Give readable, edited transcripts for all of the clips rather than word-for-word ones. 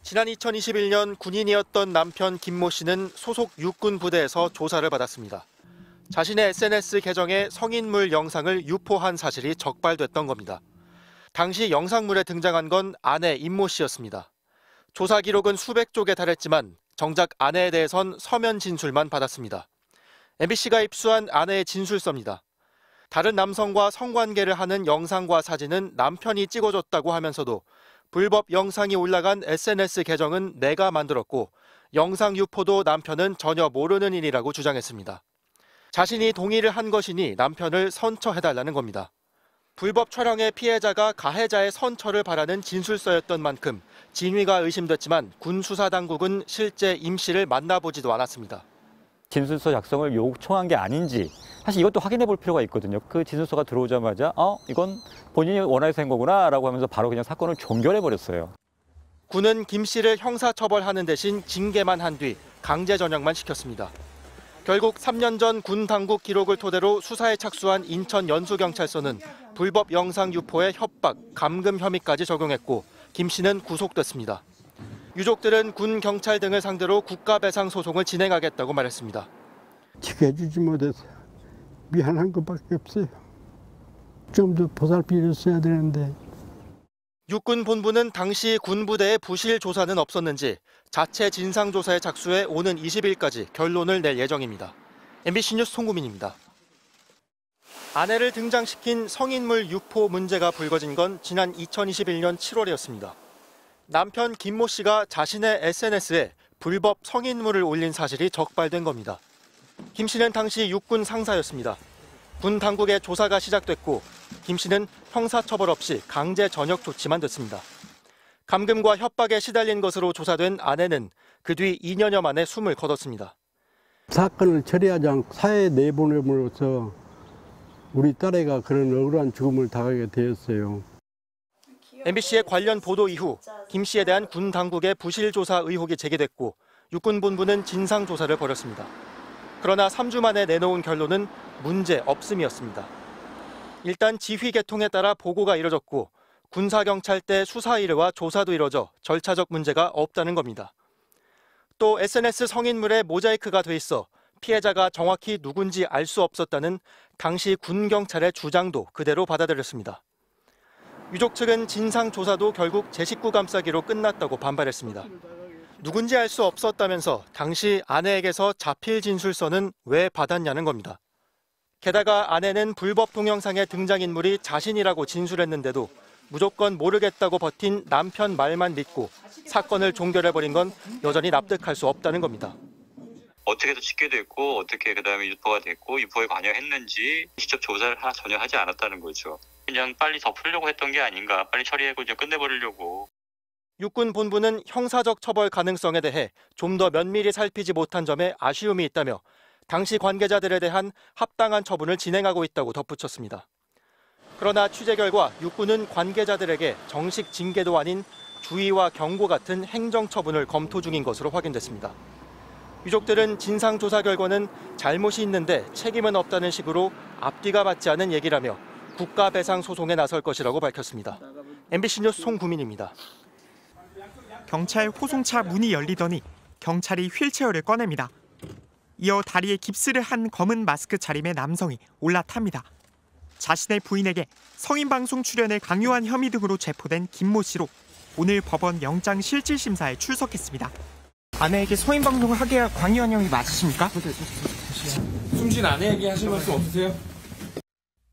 지난 2021년 군인이었던 남편 김모 씨는 소속 육군 부대에서 조사를 받았습니다. 자신의 SNS 계정에 성인물 영상을 유포한 사실이 적발됐던 겁니다. 당시 영상물에 등장한 건 아내 임모 씨였습니다. 조사 기록은 수백 쪽에 달했지만 정작 아내에 대해선 서면 진술만 받았습니다. MBC가 입수한 아내의 진술서입니다. 다른 남성과 성관계를 하는 영상과 사진은 남편이 찍어줬다고 하면서도 불법 영상이 올라간 SNS 계정은 내가 만들었고 영상 유포도 남편은 전혀 모르는 일이라고 주장했습니다. 자신이 동의를 한 것이니 남편을 선처해달라는 겁니다. 불법 촬영의 피해자가 가해자의 선처를 바라는 진술서였던 만큼 진위가 의심됐지만 군 수사당국은 실제 임 씨를 만나보지도 않았습니다. 진술서 작성을 요청한 게 아닌지 사실 이것도 확인해 볼 필요가 있거든요. 그 진술서가 들어오자마자 이건 본인이 원해서 한 거구나 라고 하면서 바로 그냥 사건을 종결해 버렸어요. 군은 김 씨를 형사처벌하는 대신 징계만 한 뒤 강제 전역만 시켰습니다. 결국 3년 전 군 당국 기록을 토대로 수사에 착수한 인천 연수경찰서는 불법 영상 유포에 협박, 감금 혐의까지 적용했고 김 씨는 구속됐습니다. 유족들은 군 경찰 등을 상대로 국가배상 소송을 진행하겠다고 말했습니다. 지켜주지 못해서 미안한 것밖에 없어요. 좀 더 보살펴줬어야 되는데. 육군 본부는 당시 군부대의 부실 조사는 없었는지 자체 진상조사에 착수해 오는 20일까지 결론을 낼 예정입니다. MBC 뉴스 송구민입니다. 아내를 등장시킨 성인물 유포 문제가 불거진 건 지난 2021년 7월이었습니다. 남편 김모 씨가 자신의 SNS에 불법 성인물을 올린 사실이 적발된 겁니다. 김 씨는 당시 육군 상사였습니다. 군 당국의 조사가 시작됐고 김 씨는 형사처벌 없이 강제 전역 조치만 됐습니다. 감금과 협박에 시달린 것으로 조사된 아내는 그 뒤 2년여 만에 숨을 거뒀습니다. 사건을 처리하지 않고 사회에 내보냄으로써 우리 딸애가 그런 억울한 죽음을 당하게 되었어요. MBC의 관련 보도 이후 김 씨에 대한 군 당국의 부실 조사 의혹이 제기됐고 육군 본부는 진상 조사를 벌였습니다. 그러나 3주 만에 내놓은 결론은 문제 없음이었습니다. 일단 지휘 계통에 따라 보고가 이뤄졌고 군사경찰대 수사 의뢰와 조사도 이뤄져 절차적 문제가 없다는 겁니다. 또 SNS 성인물에 모자이크가 돼 있어 피해자가 정확히 누군지 알 수 없었다는 당시 군경찰의 주장도 그대로 받아들였습니다. 유족 측은 진상조사도 결국 제 식구 감싸기로 끝났다고 반발했습니다. 누군지 알 수 없었다면서 당시 아내에게서 자필 진술서는 왜 받았냐는 겁니다. 게다가 아내는 불법 동영상의 등장인물이 자신이라고 진술했는데도 무조건 모르겠다고 버틴 남편 말만 믿고 사건을 종결해버린 건 여전히 납득할 수 없다는 겁니다. 어떻게 해서 집계됐고 어떻게 그다음에 유포가 됐고 유포에 관여했는지 직접 조사를 전혀 하지 않았다는 거죠. 그냥 빨리 덮으려고 했던 게 아닌가, 빨리 처리하고 그냥 끝내버리려고. 육군 본부는 형사적 처벌 가능성에 대해 좀 더 면밀히 살피지 못한 점에 아쉬움이 있다며 당시 관계자들에 대한 합당한 처분을 진행하고 있다고 덧붙였습니다. 그러나 취재 결과 육군은 관계자들에게 정식 징계도 아닌 주의와 경고 같은 행정처분을 검토 중인 것으로 확인됐습니다. 유족들은 진상조사 결과는 잘못이 있는데 책임은 없다는 식으로 앞뒤가 맞지 않은 얘기라며 국가배상 소송에 나설 것이라고 밝혔습니다. MBC 뉴스 송구민입니다. 경찰 호송차 문이 열리더니 경찰이 휠체어를 꺼냅니다. 이어 다리에 깁스를 한 검은 마스크 차림의 남성이 올라탑니다. 자신의 부인에게 성인방송 출연을 강요한 혐의 등으로 체포된 김모 씨로 오늘 법원 영장실질심사에 출석했습니다. 아내에게 성인방송을 하게 강요한 혐의 맞으십니까? 숨진 아내에게 하실 말씀 없으세요?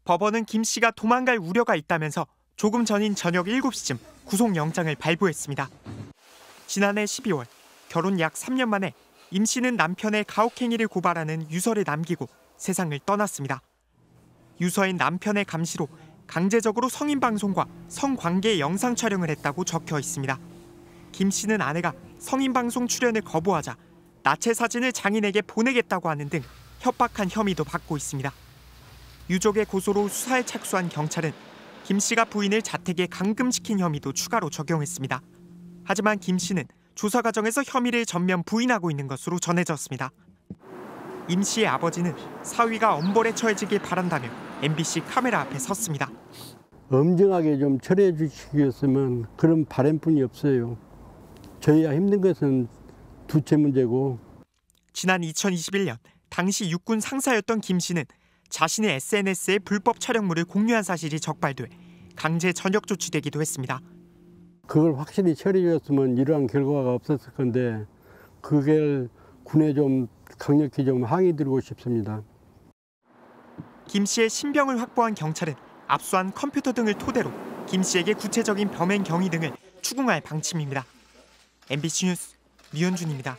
법원은 김 씨가 도망갈 우려가 있다면서 조금 전인 저녁 7시쯤 구속영장을 발부했습니다. 지난해 12월 결혼 약 3년 만에 임 씨는 남편의 가혹행위를 고발하는 유서를 남기고 세상을 떠났습니다. 유서엔 남편의 감시로 강제적으로 성인방송과 성관계 영상 촬영을 했다고 적혀 있습니다. 김 씨는 아내가 성인방송 출연을 거부하자 나체 사진을 장인에게 보내겠다고 하는 등 협박한 혐의도 받고 있습니다. 유족의 고소로 수사에 착수한 경찰은 김 씨가 부인을 자택에 감금시킨 혐의도 추가로 적용했습니다. 하지만 김 씨는 조사 과정에서 혐의를 전면 부인하고 있는 것으로 전해졌습니다. 임 씨의 아버지는 사위가 엄벌에 처해지길 바란다며 MBC 카메라 앞에 섰습니다. 엄정하게 좀 처리해 주시겠으면 그런 바람뿐이 없어요. 저희야 힘든 것은 두째 문제고. 지난 2021년 당시 육군 상사였던 김 씨는 자신의 SNS에 불법 촬영물을 공유한 사실이 적발돼 강제 전역 조치되기도 했습니다. 그걸 확실히 처리해줬으면 이러한 결과가 없었을 건데 그걸 군에 좀 강력히 좀 항의 드리고 싶습니다. 김 씨의 신병을 확보한 경찰은 압수한 컴퓨터 등을 토대로 김 씨에게 구체적인 범행 경위 등을 추궁할 방침입니다. MBC 뉴스 류현준입니다.